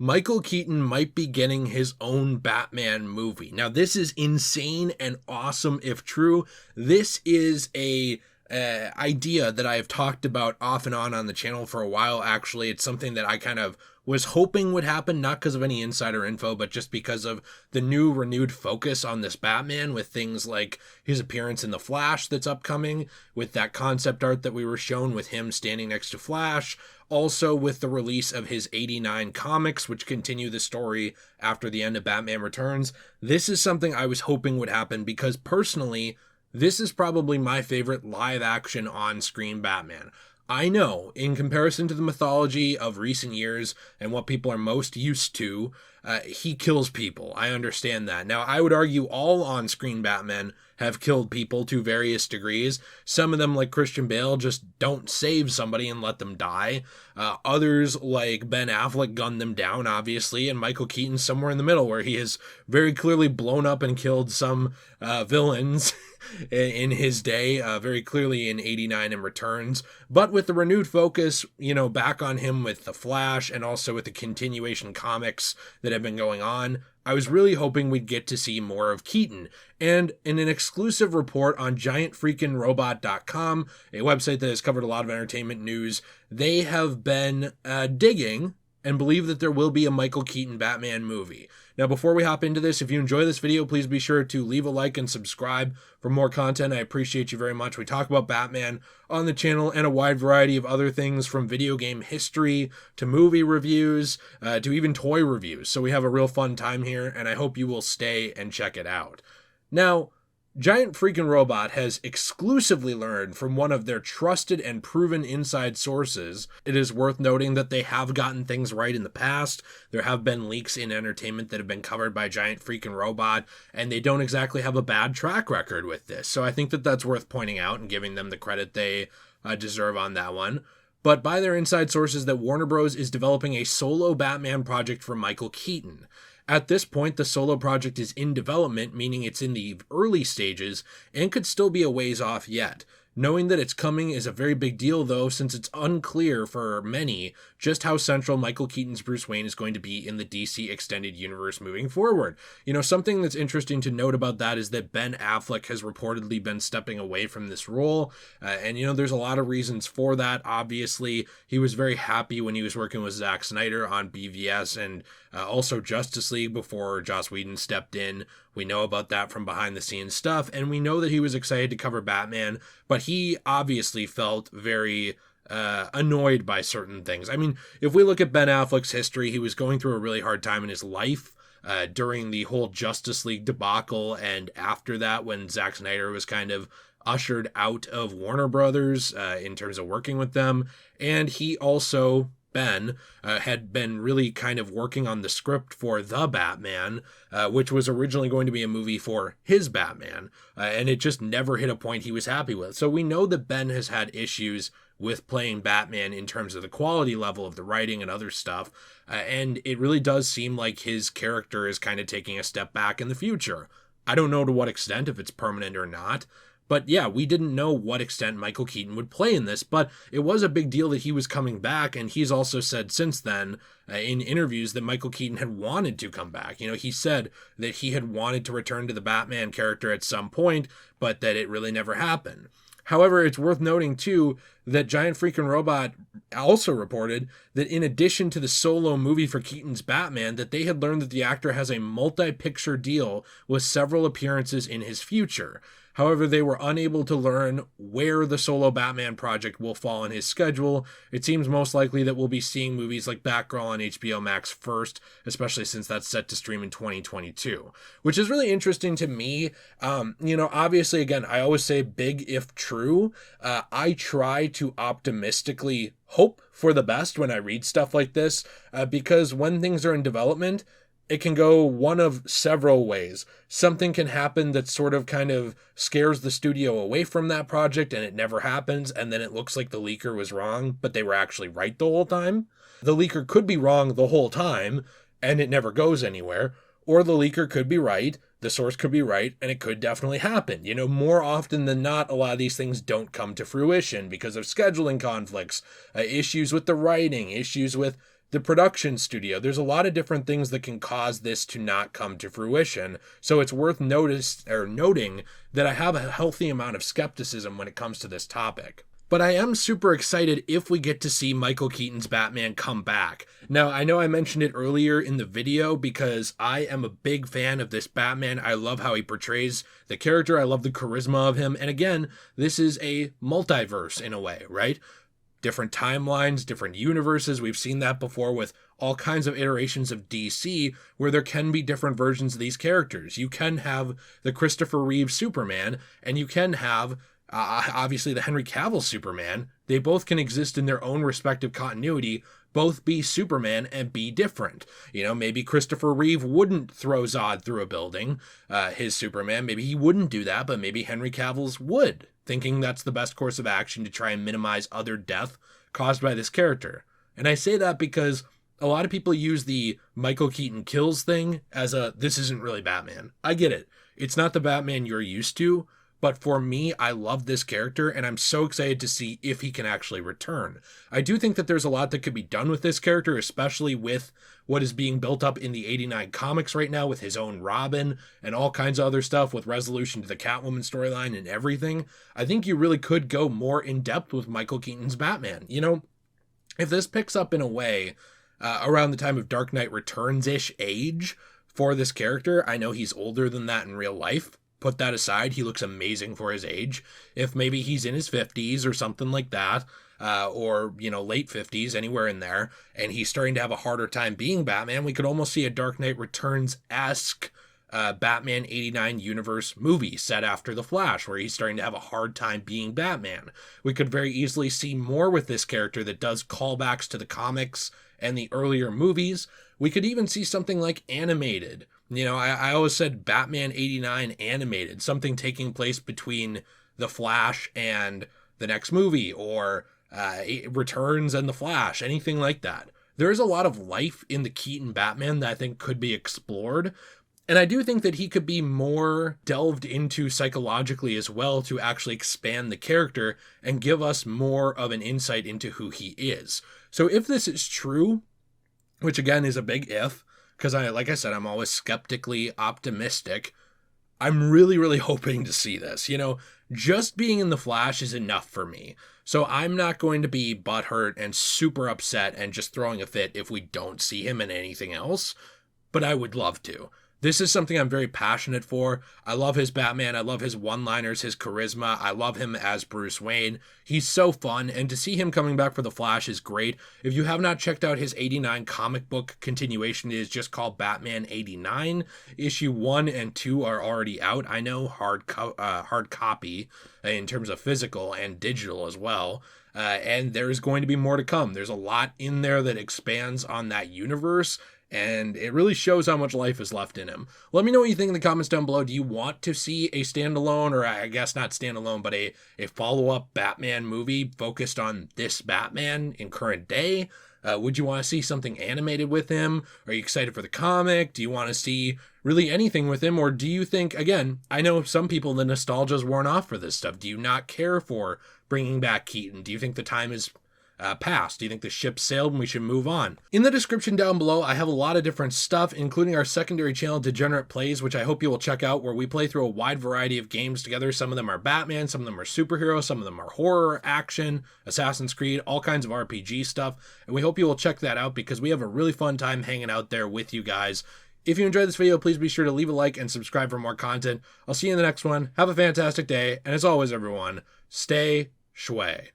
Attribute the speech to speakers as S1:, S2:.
S1: Michael Keaton might be getting his own Batman movie. Now, this is insane and awesome if true. This is a idea that I have talked about off and on the channel for a while, actually. It's something that I kind of was hoping would happen, not because of any insider info, but just because of the new renewed focus on this Batman with things like his appearance in The Flash that's upcoming, with that concept art that we were shown with him standing next to Flash, also with the release of his 89 comics, which continue the story after the end of Batman Returns. This is something I was hoping would happen because personally, this is probably my favorite live action on-screen Batman. I know, in comparison to the mythology of recent years and what people are most used to, he kills people. I understand that. Now, I would argue all on-screen Batmen have killed people to various degrees. Some of them, like Christian Bale, just don't save somebody and let them die. Others, like Ben Affleck, gun them down, obviously, and Michael Keaton somewhere in the middle, where he has very clearly blown up and killed some villains in his day, very clearly in 89 and Returns. But with the renewed focus, back on him with The Flash and also with the continuation comics that have been going on, I was really hoping we'd get to see more of Keaton. And in an exclusive report on GiantFreakinRobot.com, a website that has covered a lot of entertainment news, they have been digging and believe that there will be a Michael Keaton Batman movie. Now, before we hop into this, if you enjoy this video, please be sure to leave a like and subscribe for more content. I appreciate you very much. We talk about Batman on the channel and a wide variety of other things, from video game history to movie reviews to even toy reviews. So we have a real fun time here, and I hope you will stay and check it out. Now, Giant Freakin' Robot has exclusively learned from one of their trusted and proven inside sources. It is worth noting that they have gotten things right in the past. There have been leaks in entertainment that have been covered by Giant Freakin' Robot, and they don't exactly have a bad track record with this. So I think that that's worth pointing out and giving them the credit they deserve on that one. But by their inside sources, that Warner Bros. Is developing a solo Batman project for Michael Keaton. At this point, the solo project is in development, meaning it's in the early stages and could still be a ways off yet. Knowing that it's coming is a very big deal, though, since it's unclear for many just how central Michael Keaton's Bruce Wayne is going to be in the DC Extended Universe moving forward. Something that's interesting to note about that is that Ben Affleck has reportedly been stepping away from this role. And there's a lot of reasons for that. Obviously, he was very happy when he was working with Zack Snyder on BVS and also Justice League before Joss Whedon stepped in. We know about that from behind the scenes stuff, and we know that he was excited to cover Batman, but he obviously felt very annoyed by certain things. I mean, if we look at Ben Affleck's history, he was going through a really hard time in his life during the whole Justice League debacle, and after that, when Zack Snyder was kind of ushered out of Warner Brothers in terms of working with them. And he also, Ben, had been really kind of working on the script for The Batman, which was originally going to be a movie for his Batman, and it just never hit a point he was happy with. So we know that Ben has had issues with playing Batman in terms of the quality level of the writing and other stuff, and it really does seem like his character is kind of taking a step back in the future. I don't know to what extent, if it's permanent or not. But yeah, we didn't know what extent Michael Keaton would play in this, but it was a big deal that he was coming back, and he's also said since then in interviews that Michael Keaton had wanted to come back. He said that he had wanted to return to the Batman character at some point, but that it really never happened. However, it's worth noting, too, that Giant Freakin' Robot also reported that in addition to the solo movie for Keaton's Batman, that they had learned that the actor has a multi-picture deal with several appearances in his future. However, they were unable to learn where the solo Batman project will fall in his schedule. It seems most likely that we'll be seeing movies like Batgirl on HBO Max first, especially since that's set to stream in 2022, which is really interesting to me. Obviously, again, I always say big if true. I try to optimistically hope for the best when I read stuff like this, because when things are in development, it can go one of several ways. Something can happen that sort of kind of scares the studio away from that project and it never happens, and then it looks like the leaker was wrong, but they were actually right the whole time. The leaker could be wrong the whole time and it never goes anywhere, or the leaker could be right, the source could be right, and it could definitely happen. More often than not, a lot of these things don't come to fruition because of scheduling conflicts, issues with the writing, issues with the production studio. There's a lot of different things that can cause this to not come to fruition. So it's worth noting that I have a healthy amount of skepticism when it comes to this topic. But I am super excited if we get to see Michael Keaton's Batman come back. Now, I know I mentioned it earlier in the video because I am a big fan of this Batman. I love how he portrays the character. I love the charisma of him. And again, this is a multiverse in a way, right? Different timelines, different universes. We've seen that before with all kinds of iterations of DC where there can be different versions of these characters. You can have the Christopher Reeve Superman, and you can have obviously the Henry Cavill Superman. They both can exist in their own respective continuity, both be Superman and be different. You know, maybe Christopher Reeve wouldn't throw Zod through a building, his Superman. Maybe he wouldn't do that, but maybe Henry Cavill's would, thinking that's the best course of action to try and minimize other death caused by this character. And I say that because a lot of people use the Michael Keaton kills thing as this isn't really Batman. I get it. It's not the Batman you're used to. But for me, I love this character, and I'm so excited to see if he can actually return. I do think that there's a lot that could be done with this character, especially with what is being built up in the 89 comics right now with his own Robin and all kinds of other stuff with resolution to the Catwoman storyline and everything. I think you really could go more in depth with Michael Keaton's Batman. You know, if this picks up in a way around the time of Dark Knight Returns-ish age for this character, I know he's older than that in real life. Put that aside, he looks amazing for his age. If maybe he's in his 50s or something like that, or, you know, late 50s, anywhere in there, and he's starting to have a harder time being Batman, we could almost see a Dark Knight Returns-esque Batman 89 universe movie set after The Flash, where he's starting to have a hard time being Batman. We could very easily see more with this character that does callbacks to the comics and the earlier movies. We could even see something like animated. You know, I always said Batman 89 animated, something taking place between The Flash and the next movie, or Returns and The Flash, anything like that. There's a lot of life in the Keaton Batman that I think could be explored. And I do think that he could be more delved into psychologically as well to actually expand the character and give us more of an insight into who he is. So if this is true, which again is a big if, because like I said, I'm always skeptically optimistic, I'm really, really hoping to see this. You know, just being in The Flash is enough for me. So I'm not going to be butthurt and super upset and just throwing a fit if we don't see him in anything else, but I would love to. This is something I'm very passionate for. I love his Batman. I love his one-liners, his charisma. I love him as Bruce Wayne. He's so fun, and to see him coming back for The Flash is great. If you have not checked out his 89 comic book continuation, it is just called Batman 89. Issue 1 and 2 are already out. I know hard copy in terms of physical and digital as well. And there's going to be more to come. There's a lot in there that expands on that universe, and it really shows how much life is left in him. Let me know what you think in the comments down below. Do you want to see a standalone, or I guess not standalone, but a follow-up Batman movie focused on this Batman in current day? Would you want to see something animated with him? Are you excited for the comic? Do you want to see really anything with him? Or do you think, again, I know some people, the nostalgia's worn off for this stuff. Do you not care for bringing back Keaton? Do you think the time is past? Do you think the ship sailed and we should move on? In the description down below, I have a lot of different stuff, including our secondary channel, Degenerate Plays, which I hope you will check out, where we play through a wide variety of games together. Some of them are Batman, some of them are superheroes, some of them are horror, action, Assassin's Creed, all kinds of RPG stuff. And we hope you will check that out because we have a really fun time hanging out there with you guys. If you enjoyed this video, please be sure to leave a like and subscribe for more content. I'll see you in the next one. Have a fantastic day. And as always, everyone, stay shway.